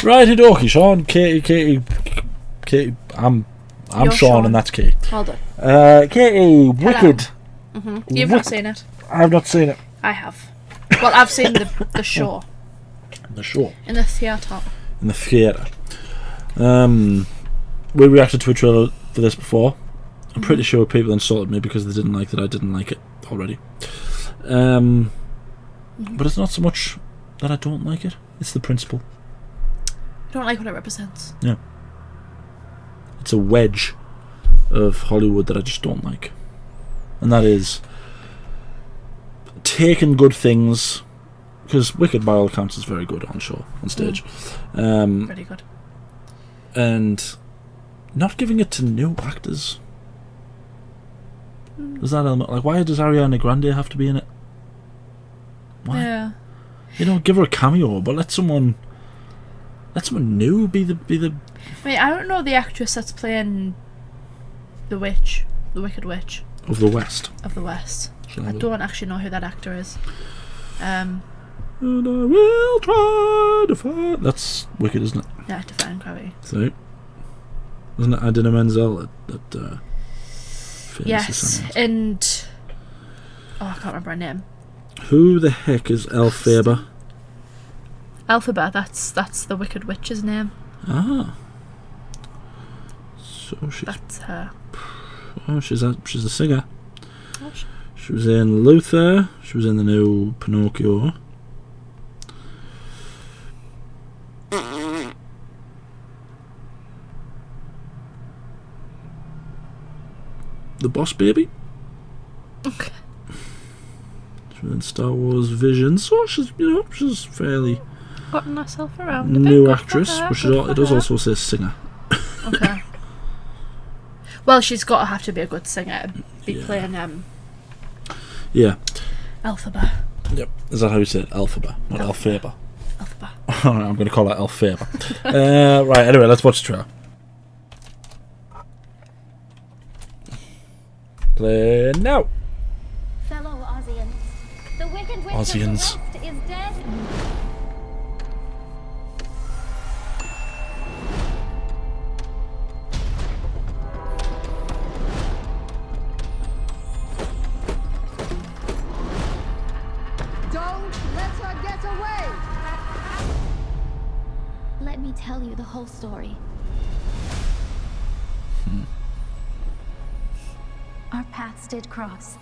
Righty dokie, Shaun, Katie. I'm You're Shaun and that's Kate. Hold on. Katie, Wicked. You've not seen it. I've not seen it. I have. Well, I've seen the show. The show. In the theatre. In the theatre. We reacted to a trailer for this before. I'm pretty sure people insulted me because they didn't like that I didn't like it already. But it's not so much that I don't like it, it's the principle. I don't like what it represents. Yeah. It's a wedge of Hollywood that I just don't like. And that is taking good things, because Wicked by all accounts is very good on stage. Pretty good. And not giving it to new actors. Does that element, like, why does Ariana Grande have to be in it? Why? Yeah. You know, give her a cameo, but let someone new be the. I mean, I don't know the actress that's playing the witch, the Wicked Witch Of the West. of the West. I don't actually know who that actor is. And I will try to find. That's Wicked, isn't it? Yeah, Defying Gravity. So, wasn't it Idina Menzel that Yes, and I can't remember her name. Who the heck is Elphaba? Elphaba, that's the Wicked Witch's name. Ah. So That's her. Oh, she's a singer. Oh, She was in Luther. She was in the new Pinocchio. The Boss Baby. Okay. She was in Star Wars Vision. So she's fairly Gotten herself around. new actress, but it does also say singer. Okay. Well, she's got to have to be a good singer to be playing Yeah. Elphaba. Yep. Is that how you say it? Elphaba, not Elphaba. Elphaba. Alright, I'm going to call it Elphaba. Right, anyway, let's watch the trailer. Play now. Fellow Aussians, the Wicked Witch of the Aussians. West is dead. Don't let her get away! Let me tell you the whole story. Our paths did cross.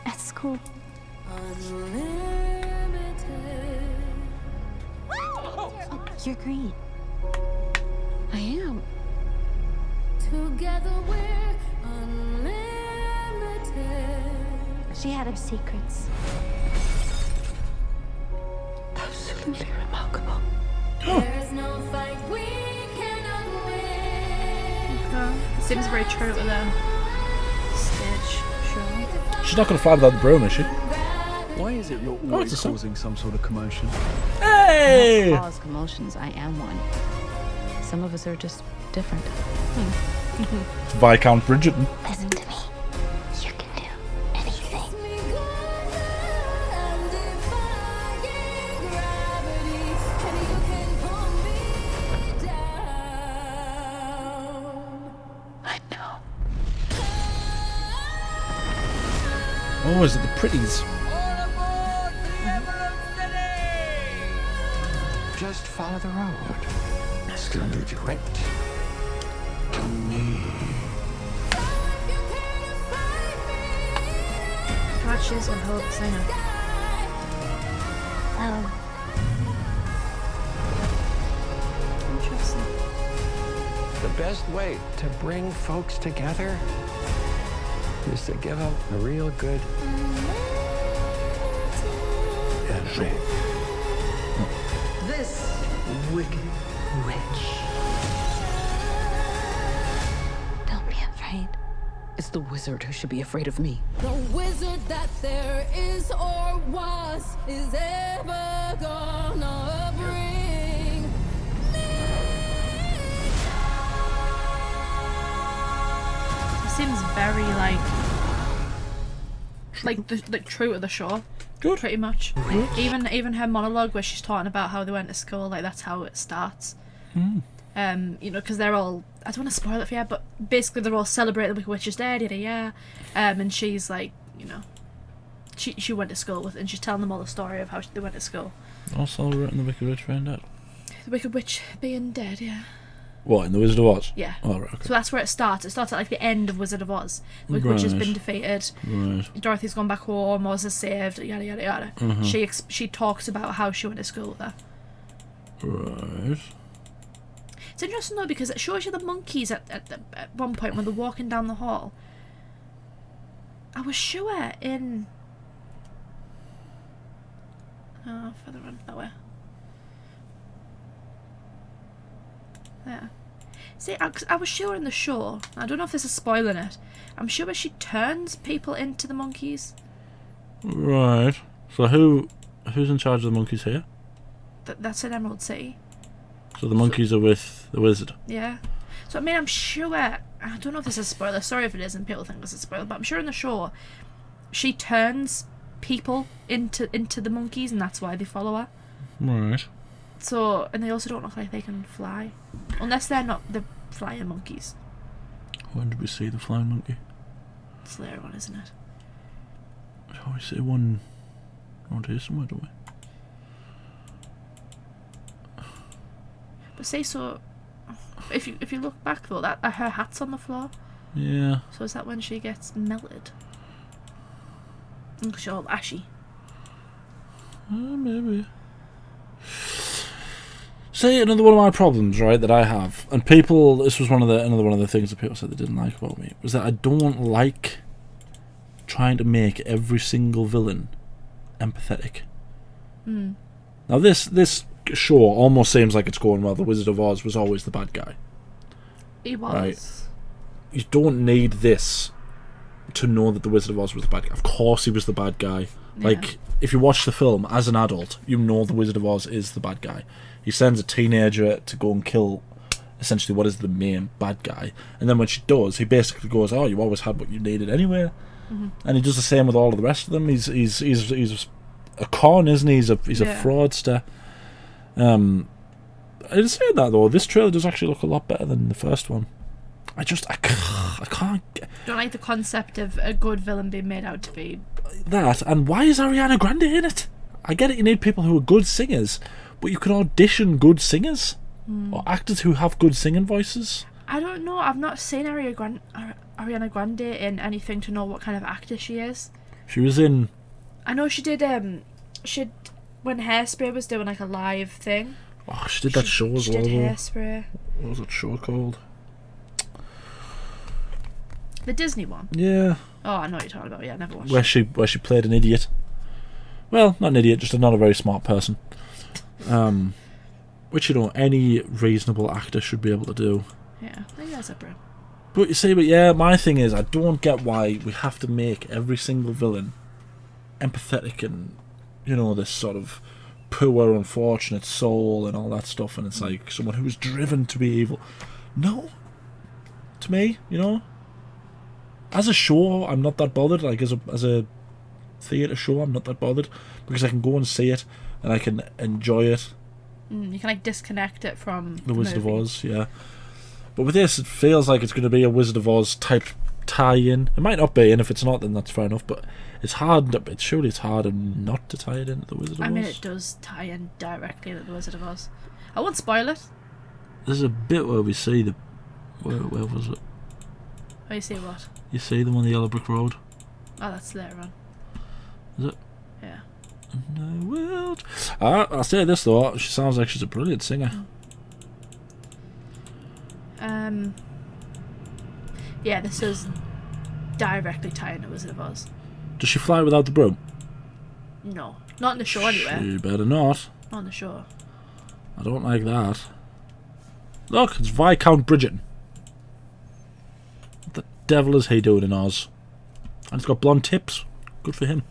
At school. Oh, you're green. I am. Together we're unlimited. She had her secrets. Absolutely remarkable. There's no fight we cannot win. Seems very true to the stage show. She's not going to fly without the broom, is she? Why is it you're always causing some sort of commotion? Hey! Cause commotions, I am one. Some of us are just different. Viscount Bridgerton. Listen to me. You can do anything. I know. Oh, is it the pretties? Just follow the road. Still direct to me. God, she's one hell of a singer. Oh, Interesting. The best way to bring folks together is to give them a real good ending. This wicked witch. don't be afraid. It's the wizard who should be afraid of me. The wizard that there is or was is ever gonna bring It seems very like true to the show. Good. Pretty much. Even her monologue where she's talking about how they went to school, like that's how it starts. You know, because they're all, I don't want to spoil it for you, but basically they're all celebrating the Wicked Witch is dead, yada yada. And she's like, you know, she went to school with, and she's telling them all the story of how they went to school. All celebrating the Wicked Witch being dead. The Wicked Witch being dead, yeah. What, in the Wizard of Oz? Yeah. Oh, right, okay. So that's where it starts. It starts at like the end of Wizard of Oz. The Wicked Witch has been defeated. Right. Dorothy's gone back home. Oz is saved. Yada yada yada. She talks about how she went to school with her. Right. It's interesting though because it shows you the monkeys at one point when they're walking down the hall. I was sure in. Oh, further on that way. There. See, I was sure in the show. I don't know if this is spoiling it. I'm sure she turns people into the monkeys. Right. So who's in charge of the monkeys here? That's in Emerald City. So the monkeys are with the wizard. Yeah. So I mean, I'm sure. I don't know if this is a spoiler. Sorry if it is, and people think this is a spoiler. But I'm sure in the show, she turns people into the monkeys, and that's why they follow her. Right. So, and they also don't look like they can fly, unless they're not the flying monkeys. When did we see the flying monkey? It's later on, isn't it? Oh, we see one around here somewhere, don't we? But say so. If you look back though, that her hat's on the floor. Yeah. So is that when she gets melted? She's all ashy. Maybe. See, another one of my problems, right, that I have, and people, this was another one of the things that people said they didn't like about me, was that I don't like trying to make every single villain empathetic. Now this show almost seems like it's going, well, the Wizard of Oz was always the bad guy. He was. Right. You don't need this to know that the Wizard of Oz was the bad guy. Of course he was the bad guy. Yeah. Like, if you watch the film as an adult, you know the Wizard of Oz is the bad guy. He sends a teenager to go and kill essentially what is the main bad guy, and then when she does, he basically goes, "Oh, you always had what you needed anyway." And he does the same with all of the rest of them. He's a con, isn't he? He's a fraudster. I say that though, this trailer does actually look a lot better than the first one. I can't get Don't like the concept of a good villain being made out to be. that. And why is Ariana Grande in it? I get it, you need people who are good singers, but you can audition good singers or actors who have good singing voices. I don't know. I've not seen Ariana Grande in anything to know what kind of actor she is. She was in. I know she did. When Hairspray was doing like a live thing. Oh, she did that show as She well. did though. Hairspray. What was that show called? The Disney one. Yeah, Oh, I know what you're talking about. Yeah, I never watched. where she played an idiot. Well, not an idiot, just not a very smart person. Which, you know, any reasonable actor should be able to do. Yeah, maybe that's it, bro. But you see, yeah, my thing is, I don't get why we have to make every single villain empathetic and, you know, this sort of poor, unfortunate soul and all that stuff, and it's like someone who is driven to be evil. No. To me, you know? As a show, I'm not that bothered. Like, as a theatre show, I'm not that bothered, because I can go and see it, and I can enjoy it. You can like disconnect it from The Wizard of movie. Oz, yeah. But with this, it feels like it's going to be a Wizard of Oz type tie-in. It might not be, and if it's not, then that's fair enough. But it's hard. Surely it's hard not to tie it into the Wizard of Oz. I mean, it does tie in directly to the Wizard of Oz. I won't spoil it. There's a bit where we see the. Where was it? Oh, you see what? You see them on the Yellow Brick Road. Oh, that's later on. Is it? Yeah. In the world. I'll say this though. She sounds like she's a brilliant singer. Yeah, this is directly tying to Wizard of Oz. Does she fly without the broom? No, not in the show anyway. She better not. Not in the show. I don't like that. Look, it's Viscount Bridgerton. What the devil is he doing in Oz? And he's got blonde tips. Good for him.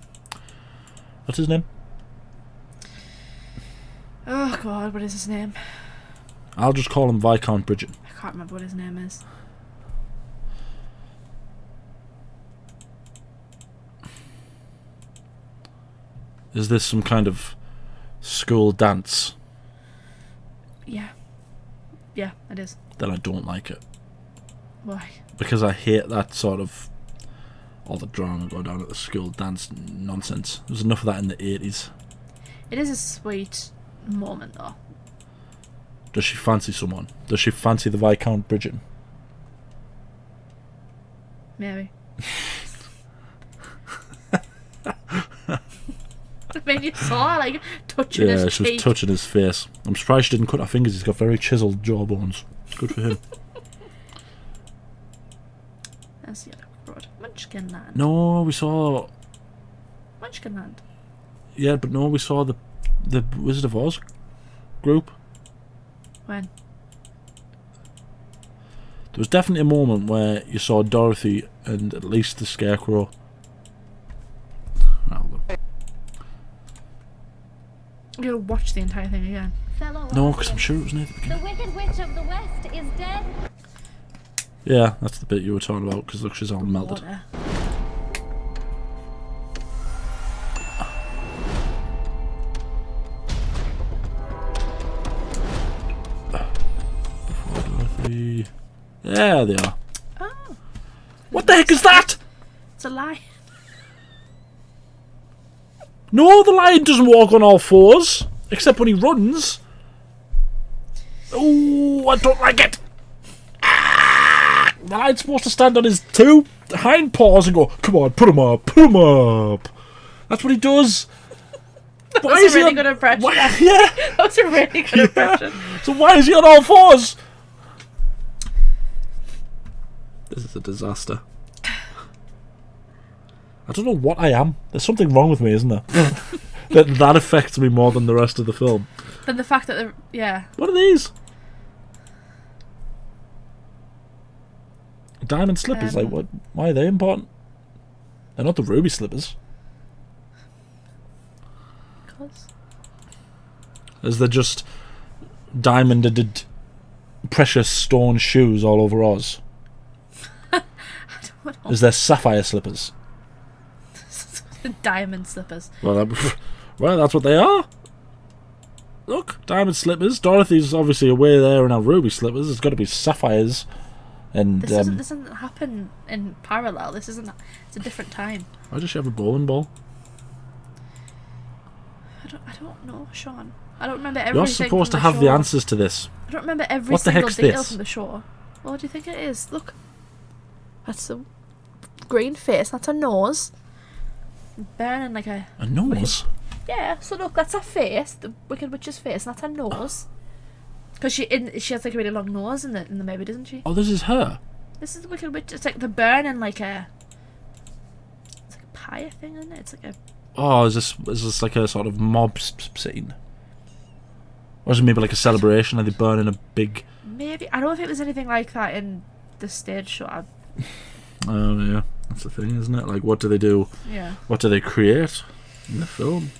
What's his name? Oh God, what is his name? I'll just call him Viscount Bridgerton. I can't remember what his name is. Is this some kind of school dance? Yeah. Yeah, it is. Then I don't like it. Why? Because I hate that sort of all the drama go down at the school dance nonsense. There was enough of that in the 80s. It is a sweet moment, though. Does she fancy someone? Does she fancy the Viscount Bridgerton? Maybe. I mean, you saw her, like, touching his Yeah, she was cheek. touching his face. I'm surprised she didn't cut her fingers. He's got very chiselled jawbones. Good for him. That's the other road. Munchkinland. No, we saw... Munchkinland. Yeah, but no, we saw the Wizard of Oz group. When? There was definitely a moment where you saw Dorothy and at least the Scarecrow. You gotta watch the entire thing again. Fellow No, because I'm Arzians, sure it was near the the beginning. Wicked Witch of the West is dead. Yeah, that's the bit you were talking about, because look, she's all melted. Water. Dorothy. There they are. Oh, What the heck is that? it's a lie. No, the lion doesn't walk on all fours, except when he runs. Oh, I don't like it. Ah! The lion's supposed to stand on his two hind paws and go, come on, put him up, put him up. That's what he does. Why That's is a he really on- good impression. Why, yeah. That was a really good impression. So why is he on all fours? This is a disaster. I don't know what I am. There's something wrong with me, isn't there? that affects me more than the rest of the film. But the fact that they're... Yeah. What are these? Diamond slippers, like what? Why are they important? They're not the ruby slippers. Because... Is there just diamonded precious stone shoes all over Oz? I don't know. Is there sapphire slippers? Diamond slippers. Well, that's what they are. Look, diamond slippers. Dorothy's obviously away there in her ruby slippers. There's got to be sapphires. And This doesn't happen in parallel. This isn't... It's a different time. why does she have a bowling ball? I don't know, Shaun. I don't remember everything. You're supposed to from have show. the answers to this. I don't remember every What the single heck's detail this? from the show. Well, what do you think it is? Look. That's the green face. That's her nose. Burning like a... A nose? Yeah, so look, that's her face. The Wicked Witch's face. And that's her nose. Because she has like a really long nose in the movie, doesn't she? Oh, this is her. This is the Wicked Witch. It's like the burning like a... It's like a pyre thing, isn't it? It's like a... Oh, is this like a sort of mob scene? Or is it maybe like a celebration? Are they burning a big... Maybe. I don't think there's anything like that in the stage show. Oh, yeah. That's the thing, isn't it? Like, what do they do? Yeah. What do they create in the film?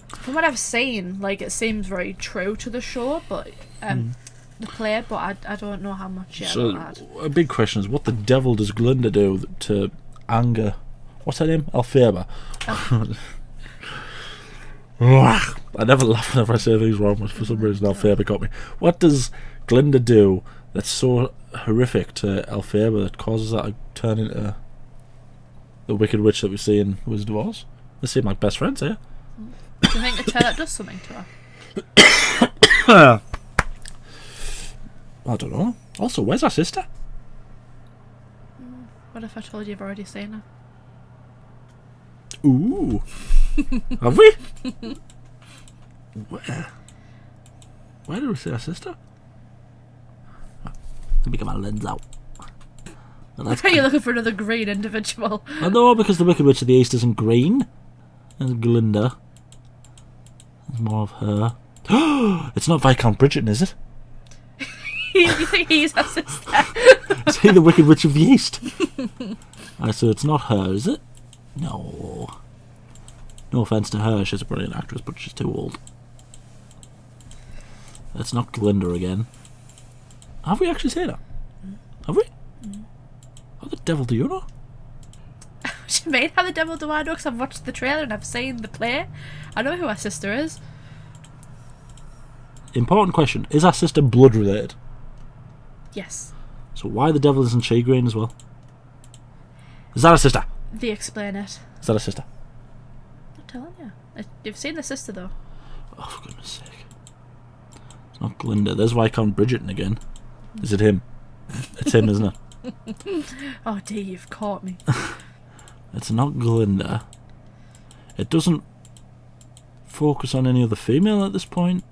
From what I've seen, like, it seems very true to the show, but the play, but I don't know how much yet So, about that. a big question is, what the devil does Glinda do to anger... What's her name? Alphaba. I never laugh whenever I say things wrong, but for some reason Alphaba got me. What does Glinda do that's so horrific to Alphaba that causes her to turn into the Wicked Witch that we see in Wizard of Oz? They seem like best friends here. Do you think the turret does something to her? I don't know. Also, where's her sister? What if I told you you've already seen her? Ooh. Have we? Where? Where did we see her sister? Let me get my lens out. Well, that's Are you looking for another green individual? I know, because the Wicked Witch of the East isn't green. There's Glinda. There's more of her. It's not Viscount Bridgerton, is it? You think he's her sister? Is he the Wicked Witch of the East? So it's not her, is it? No. No offence to her, she's a brilliant actress, but she's too old. It's not Glinda again. Have we actually seen her? Have we? How the devil do you know? What do you mean? How the devil do I know? Because I've watched the trailer and I've seen the play. I know who her sister is. Important question. Is our sister blood related? Yes. So why the devil isn't she green as well? Is that a sister? They explain it. Is that a sister? I'm telling you. You've seen the sister though. Oh, for goodness sake. It's not Glinda. There's Viscount Bridgerton again. Is it him? It's him, isn't it? Oh dear, you've caught me. It's not Glinda. It doesn't focus on any other female at this point.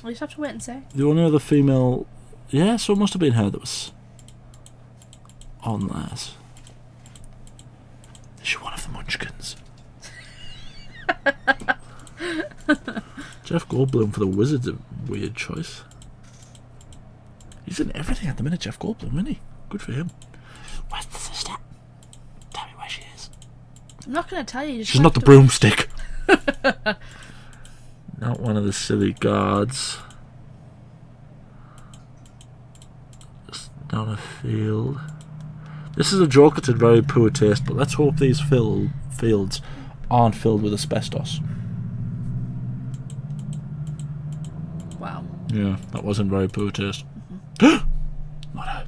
We'll just have to wait and see. The only other female... Yeah, so it must have been her that was on that. Is she one of the Munchkins? Jeff Goldblum for the Wizard's a weird choice. He's in everything at the minute, Jeff Goldblum, isn't he? Good for him. Where's the sister? Tell me where she is. I'm not going to tell you. You just She's have not the to- broomstick. Not one of the silly guards. Just down a field. This is a joke that's in very poor taste, but let's hope these fields aren't filled with asbestos. Wow. Yeah, that was in very poor taste. Not her.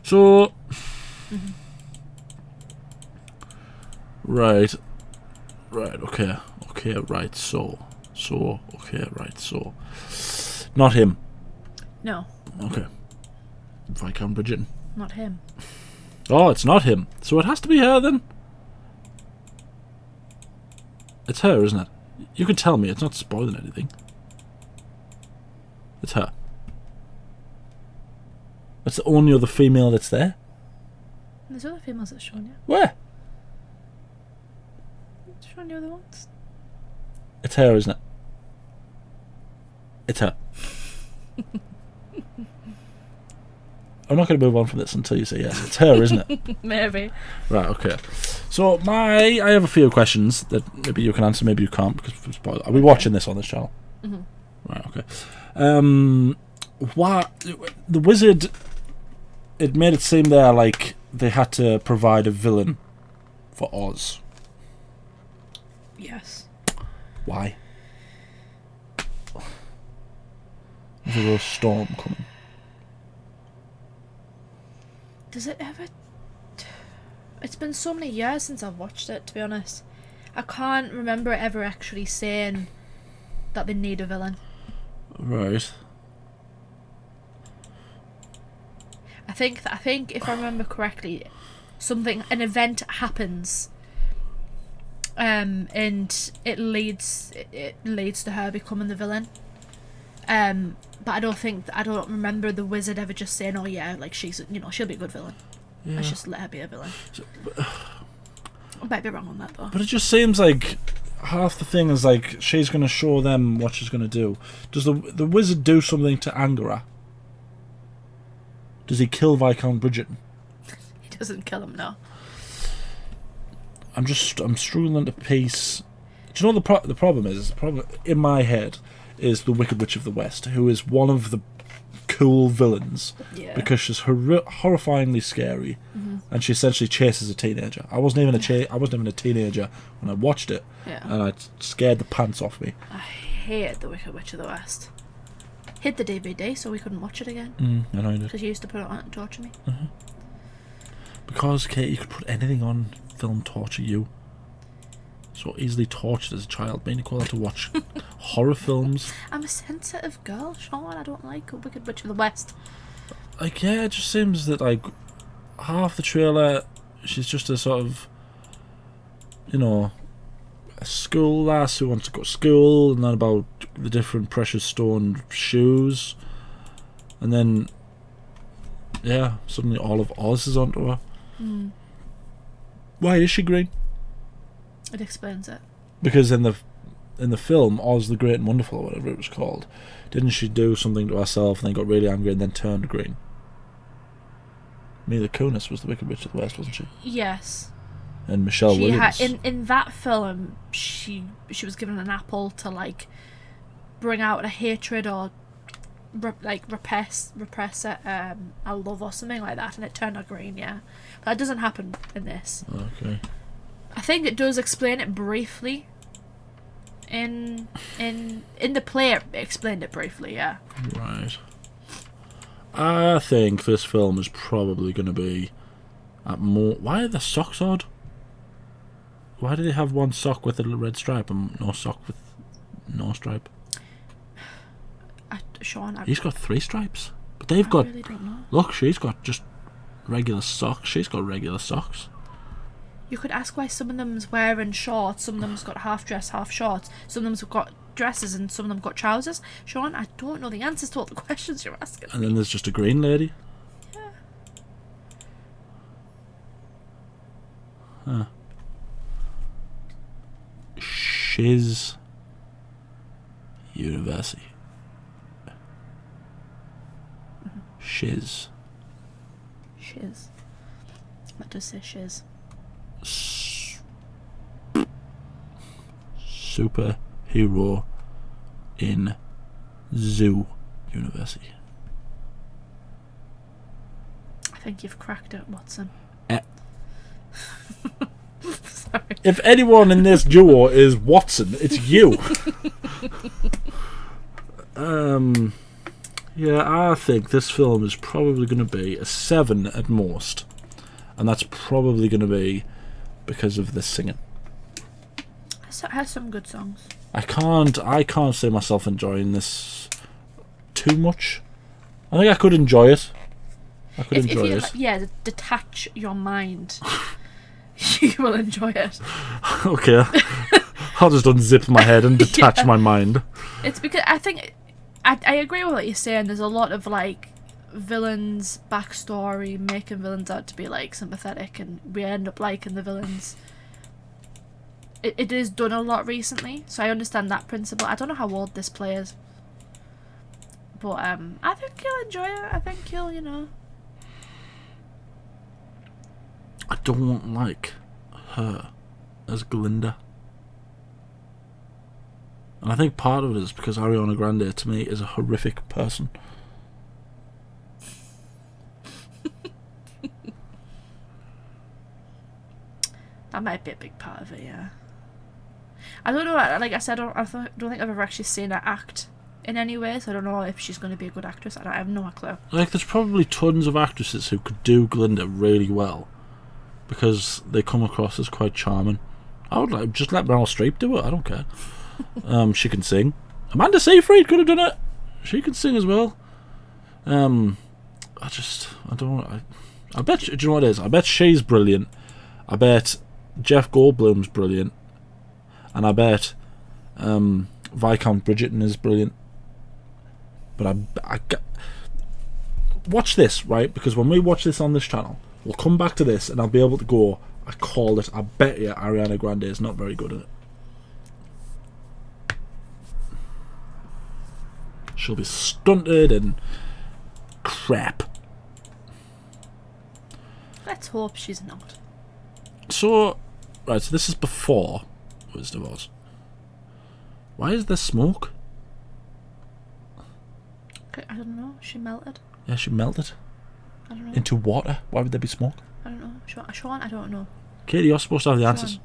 So... Right, okay, right, so, okay, right, so. Not him. No, Okay. Viscount Bridgerton. not him. Oh, it's not him. So it has to be her then? It's her, isn't it? You can tell me, it's not spoiling anything. It's her. That's the only other female that's there? There's other females that's shown you. Where? It's shown you other ones. It's her, isn't it? It's her. I'm not going to move on from this until you say yes. It's her, isn't it? Maybe. Right, okay. So I have a few questions that maybe you can answer, maybe you can't, because are we watching this on this channel? Mhm. Right, okay. Why the wizard? It made it seem there like they had to provide a villain for Oz. Yes. Why? There's a real storm coming. Does it ever... It's been so many years since I've watched it, to be honest. I can't remember it ever actually saying that they need a villain. Right. I think if I remember correctly, an event happens, and it leads to her becoming the villain. But I don't remember the wizard ever just saying, "Oh yeah, like she'll be a good villain. Yeah. Let's just let her be a villain." I might be wrong on that though. But it just seems like half the thing is like she's going to show them what she's going to do. Does the wizard do something to anger her? Does he kill Viscount Bridgerton? He doesn't kill him, no. I'm struggling to piece. Do you know the problem is? The problem in my head is the Wicked Witch of the West, who is one of the cool villains because she's horrifyingly scary, and she essentially chases a teenager. I wasn't even a teenager when I watched it, and it scared the pants off me. I hate the Wicked Witch of the West. Hid the DVD so we couldn't watch it again. I know you did. Because you used to put it on and torture me. Because Kate, you could put anything on film torture you. So easily tortured as a child, being equal to watch horror films. I'm a sensitive girl, Shaun. I don't like Wicked Witch of the West. Like, yeah, it just seems that like half the trailer, she's just a sort of, a school lass who wants to go to school, and then about the different precious stone shoes, and then suddenly all of Oz is onto her. Why is she green? It explains it. Because in the film Oz the Great and Wonderful, or whatever it was called, didn't she do something to herself and then got really angry and then turned green? Mila Kunis was the Wicked Witch of the West, wasn't she? Yes. And Michelle Williams. In that film, she was given an apple to like bring out a hatred or repress a love or something like that, and it turned her green. Yeah, but that doesn't happen in this. Okay. I think it does explain it briefly. In the play, it explained it briefly. Yeah. Right. I think this film is probably going to be at more. Why are the socks odd? Why do they have one sock with a red stripe and no sock with no stripe? Shaun, He's got 3 stripes, but they've got. Really don't know. Look, she's got just regular socks. She's got regular socks. You could ask why some of them's wearing shorts, some of them's got half dress, half shorts, some of them's got dresses, and some of them got trousers. Shaun, I don't know the answers to all the questions you're asking. And then there's just a green lady. Yeah. Huh. Shiz University. Shiz. Shiz. That does say shiz. Superhero in Zoo University. I think you've cracked it, Watson. Sorry. If anyone in this duo is Watson, it's you. Yeah, I think this film is probably going to be a 7 at most, and that's probably going to be because of the singing. It has some good songs. I can't see myself enjoying this too much. I think I could enjoy it. If you detach your mind, you will enjoy it. Okay. I'll just unzip my head and detach my mind. It's because I think I agree with what you're saying. There's a lot of like villains backstory, making villains out to be like sympathetic, and we end up liking the villains. It is done a lot recently, so I understand that principle. I don't know how old this play is, but I think you'll enjoy it. I think you'll, I don't like her as Glinda. And I think part of it is because Ariana Grande, to me, is a horrific person. That might be a big part of it, yeah. I don't know, like I said, I don't think I've ever actually seen her act in any way, so I don't know if she's going to be a good actress. I have no clue. Like, there's probably tons of actresses who could do Glinda really well because they come across as quite charming. I would just let Meryl Streep do it, I don't care. She can sing. Amanda Seyfried could have done it. She can sing as well. I bet, do you know what it is? I bet she's brilliant. I bet Jeff Goldblum's brilliant. And I bet Viscount Bridgerton is brilliant. But watch this, right? Because when we watch this on this channel, we'll come back to this and I'll be able to go, I called it. I bet you Ariana Grande is not very good at it. She'll be stunted and crap. Let's hope she's not. So, right, so this is before Wizard of Oz. Why is there smoke? I don't know. She melted. Yeah, she melted. I don't know. Into water. Why would there be smoke? I don't know. Shaun, I don't know. Katie, you're supposed to have the answers.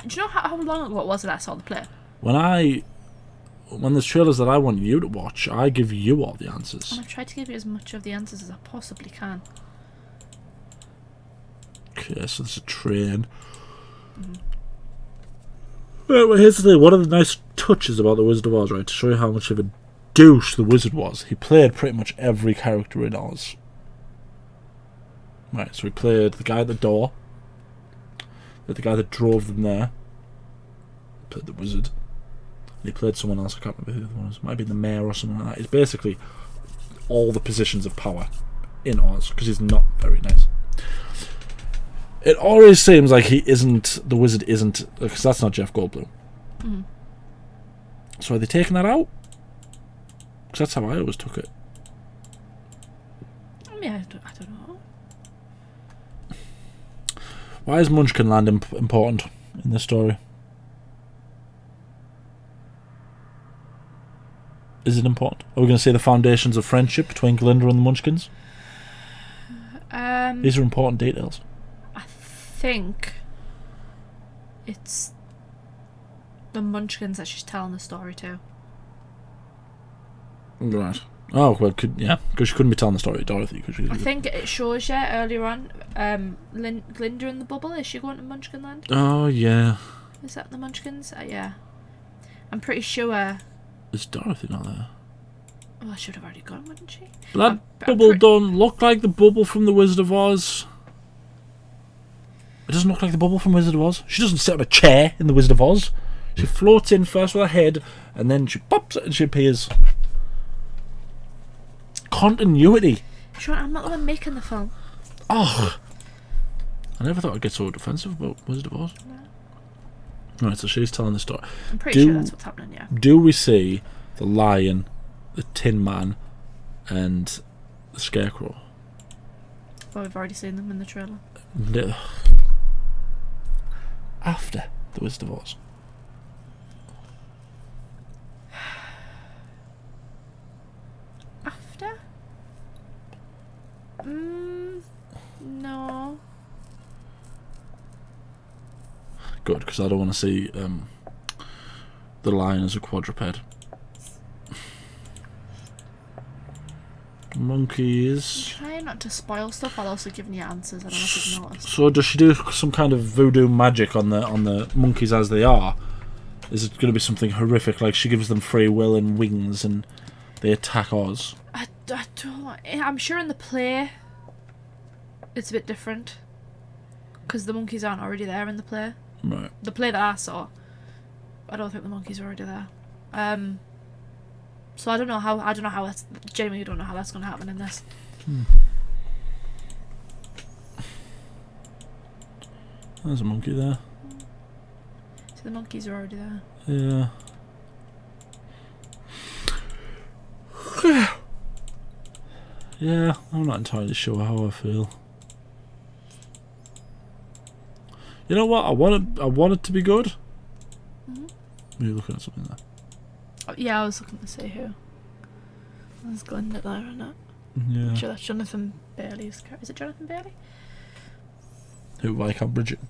Do you know how long ago it was that I saw the play? When there's trailers that I want you to watch, I give you all the answers. I'm going to try to give you as much of the answers as I possibly can. Okay, so there's a train. Right, well, here's the thing. One of the nice touches about The Wizard of Oz, right, to show you how much of a douche the wizard was, he played pretty much every character in Oz. Right, so he played the guy at the door, the guy that drove them there, he played the wizard, and he played someone else. I can't remember who the other one was. It might be the mayor or something like that. He's basically all the positions of power in Oz, because he's not very nice. It always seems like the wizard isn't, because that's not Jeff Goldblum. Mm. So are they taking that out? Because that's how I always took it. I mean, I don't know. Why is Munchkinland important in this story? Is it important? Are we going to see the foundations of friendship between Glinda and the Munchkins? These are important details. I think it's the Munchkins that she's telling the story to. Right. Oh, well, because she couldn't be telling the story to Dorothy. I think it shows you earlier on, Glinda in the bubble. Is she going to Munchkinland? Oh, yeah. Is that the Munchkins? Yeah. I'm pretty sure. Is Dorothy not there? Oh, I should have already gone, wouldn't she? But that bubble don't look like the bubble from the Wizard of Oz. It doesn't look like the bubble from Wizard of Oz. She doesn't sit on a chair in the Wizard of Oz. She floats in first with her head, and then she pops it and she appears. Continuity. Shaun, I'm not the one making the film. Oh, I never thought I'd get so defensive about Wizard of Oz. No. Right, so she's telling the story. I'm pretty sure that's what's happening, yeah. Do we see the lion, the Tin Man, and the Scarecrow? Well, we've already seen them in the trailer. After the Wizard of Oz. After? No. Good, because I don't want to see the lion as a quadruped. Monkeys. Try not to spoil stuff while also giving you answers. I don't know if you've noticed. So does she do some kind of voodoo magic on the monkeys as they are? Is it going to be something horrific, like she gives them free will and wings and they attack Oz? I don't. I'm sure in the play it's a bit different because the monkeys aren't already there in the play. Right. The play that I saw, I don't think the monkeys are already there. So I don't know how that's. Genuinely don't know how that's going to happen in this. There's a monkey there. So the monkeys are already there. Yeah. Yeah, I'm not entirely sure how I feel. You know what? I want it to be good. Are you looking at something there? Oh, yeah, I was looking to see who. There's Glinda there, isn't it? Yeah. Sure, that's Jonathan Bailey's character. Is it Jonathan Bailey? Who, Viscount Bridget?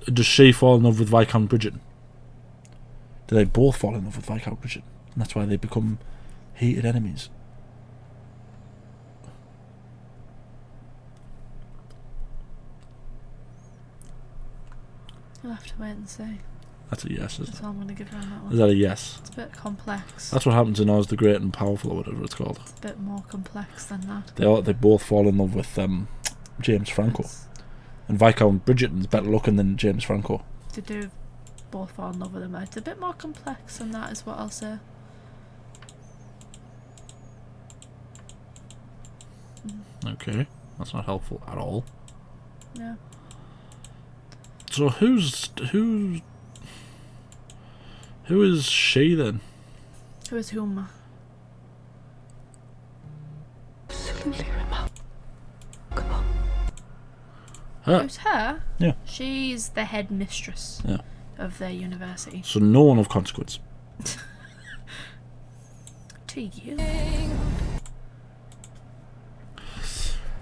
Does she fall in love with Viscount Bridget? Do they both fall in love with Viscount Bridget? And that's why they become hated enemies. You'll have to wait and see. That's a yes, isn't That's it? all I'm going to give her on that one. Is that a yes? It's a bit complex. That's what happens in Oz the Great and Powerful, or whatever it's called. It's a bit more complex than that. They both fall in love with James Franco. And Viscount Bridgerton's better looking than James Franco. They do both fall in love with him. It's a bit more complex than that, is what I'll say. Okay, that's not helpful at all. Yeah. So who is she then? Who is whom? Absolutely remarkable. Her. Who's her? Yeah. She's the head mistress Yeah. of their university. So no one of consequence. To you.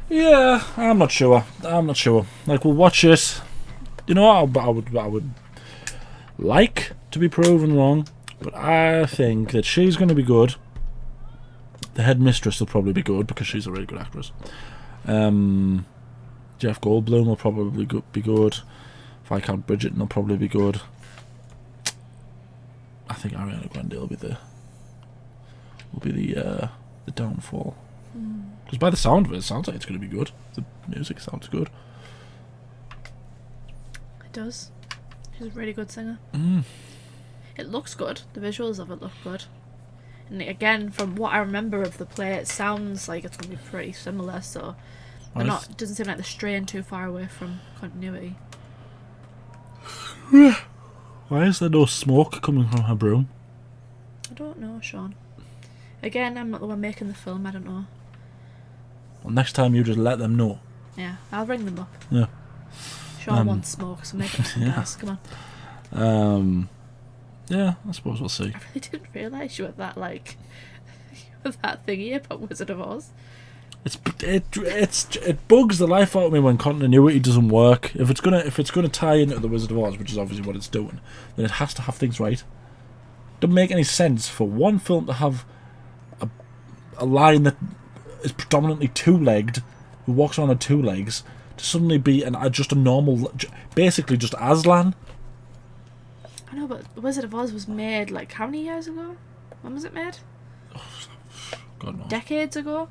Yeah, I'm not sure. Like, we'll watch it. You know, I would like to be proven wrong, but I think that she's going to be good. The headmistress will probably be good because she's a really good actress. Jeff Goldblum will probably be good. Viscount Bridgerton will probably be good. I think Ariana Grande will be the downfall. Because by the sound of it, it sounds like it's going to be good. The music sounds good. It does. She's a really good singer. It looks good. The visuals of it look good. And again, from what I remember of the play, it sounds like it's going to be pretty similar. So they're not. It doesn't seem like they're straying too far away from continuity. Why is there no smoke coming from her broom? I don't know, Shaun. Again, I'm not the one making the film. I don't know. Well, next time you just let them know. Yeah, I'll ring them up. Yeah. Shaun wants smoke, so make it some guys. Come on. Yeah, I suppose we'll see. I really didn't realise you were that, like, with that thingy about Wizard of Oz. It bugs the life out of me when continuity doesn't work. If it's gonna tie into the Wizard of Oz, which is obviously what it's doing, then it has to have things right. Doesn't make any sense for one film to have a line that is predominantly two-legged, who walks on two legs, to suddenly be just a normal, basically just Aslan. I know, but The Wizard of Oz was made, like, how many years ago? When was it made? God knows. Decades ago?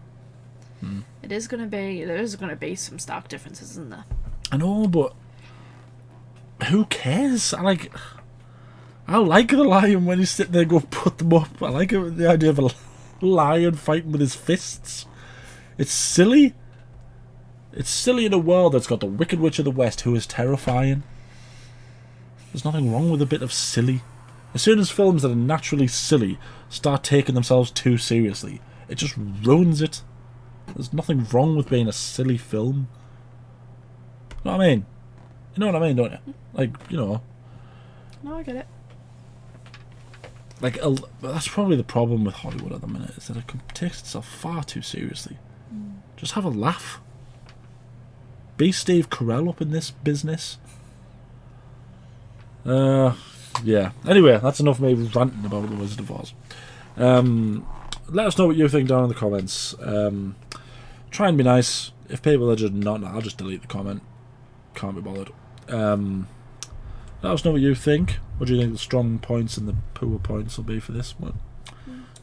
There is going to be some stark differences, isn't there? I know, but who cares? I like the lion when he's sitting there going, put them up. I like the idea of a lion fighting with his fists. It's silly. It's silly in a world that's got the Wicked Witch of the West, who is terrifying. There's nothing wrong with a bit of silly. As soon as films that are naturally silly start taking themselves too seriously, it just ruins it. There's nothing wrong with being a silly film. You know what I mean? You know what I mean, don't you? Like, you know. No, I get it. Like, that's probably the problem with Hollywood at the minute, is that it takes itself far too seriously. Just have a laugh. Be Steve Carell up in this business. Yeah. Anyway, that's enough of me ranting about The Wizard of Oz. Let us know what you think down in the comments. Try and be nice. If people are just not, I'll just delete the comment. Can't be bothered. Let us know what you think. What do you think the strong points and the poor points will be for this one?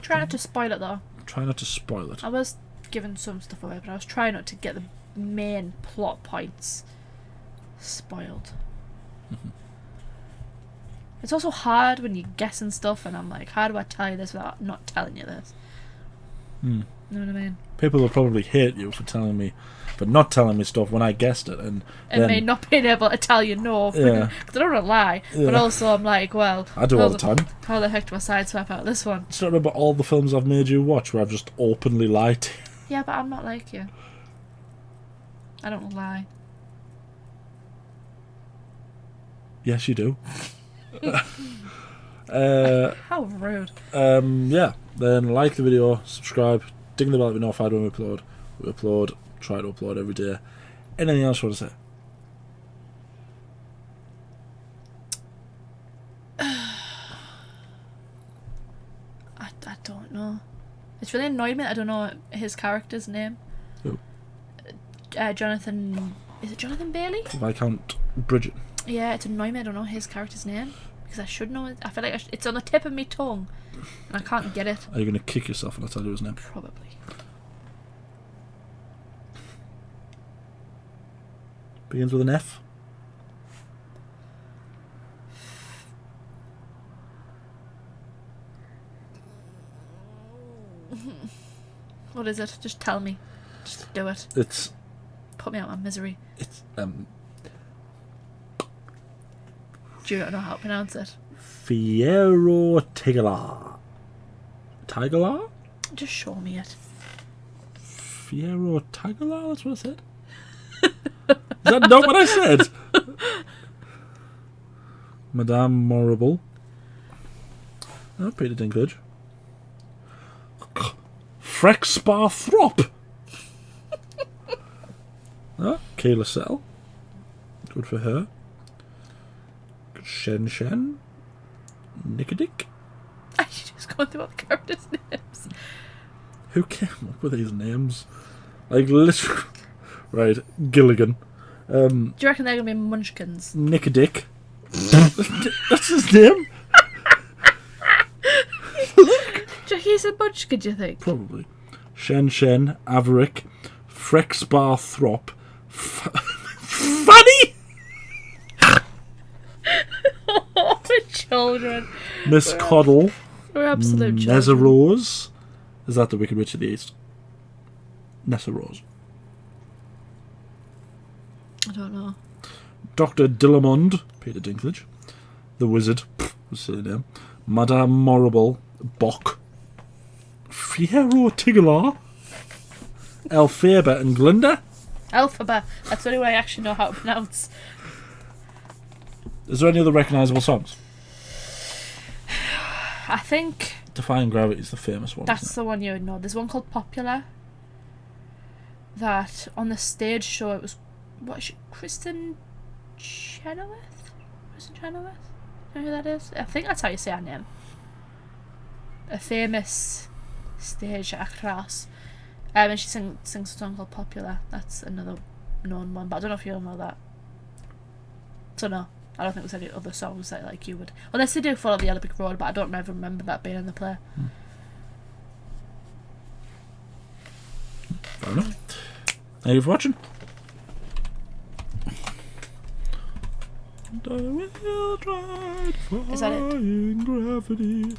Try not to spoil it, though. Try not to spoil it. I was giving some stuff away, but I was trying not to get the main plot points spoiled. It's also hard when you're guessing stuff, and I'm like, how do I tell you this without not telling you this? You know what I mean? People will probably hate you for not telling me stuff when I guessed it, and then, me not being able to tell you no, Yeah. because I don't want to lie, but Yeah. also I'm like, well, I do all the time. How the heck do I sideswipe out this one? Just don't remember all the films I've made you watch where I've just openly lied to you. Yeah, but I'm not like you. I don't lie. Yes, you do. How rude. Yeah, then like the video, subscribe, ding the bell to be notified when we upload. We upload, try to upload every day. Anything else you want to say? I don't know. It's really annoyed me that I don't know his character's name. Who? Jonathan... Is it Jonathan Bailey? Viscount Bridget. Yeah, it's annoying me I don't know his character's name. Because I should know it. I feel like it's on the tip of my tongue. And I can't get it. Are you going to kick yourself when I tell you his name? Probably. Begins with an F. What is it? Just tell me. Just do it. It's Put me out of my misery. Do you know how to pronounce it? Fierro Tigala. Tigala? Just show me it. Fierro Tigala? That's what I said. Is that not what I said? Madame Morrible. Oh, Peter Dinklage. Frexbarthrop. Oh, Kayla Sell. Good for her. Shen. Nicodic. I should just go through all the characters' names. Who came up with these names? Like, literally. Right, Gilligan. Do you reckon they're going to be munchkins? Nicodic. That's his name? Do you reckon he's a munchkin, do you think? Probably. Shen, Averick, Frexbarthrop, Fanny! Oh, we're children. Miss Coddle. We're absolute children. Nessa Rose. Is that the Wicked Witch of the East? Nessa Rose. I don't know. Dr. Dillamond. Peter Dinklage. The Wizard. Silly name. Madame Morrible. Bock. Fierro Tigala. Elphaba and Glinda. Alphaba. That's the only way I actually know how to pronounce. Is there any other recognisable songs? I think Defying Gravity is the famous one. that's Isn't the one you would know. There's one called Popular. That on the stage show it was Kristen Chenoweth? Kristen Chenoweth? You know who that is? I think that's how you say her name. A famous stage actress. And she sings a song called Popular. That's another known one, but I don't know if you'll know that. Don't know. I don't think there's any other songs that like you would, unless they do Follow the Yellow Brick Road, but I don't ever remember that being in the play. Fair enough. Thank you for watching. And I will try Is that it? defying gravity.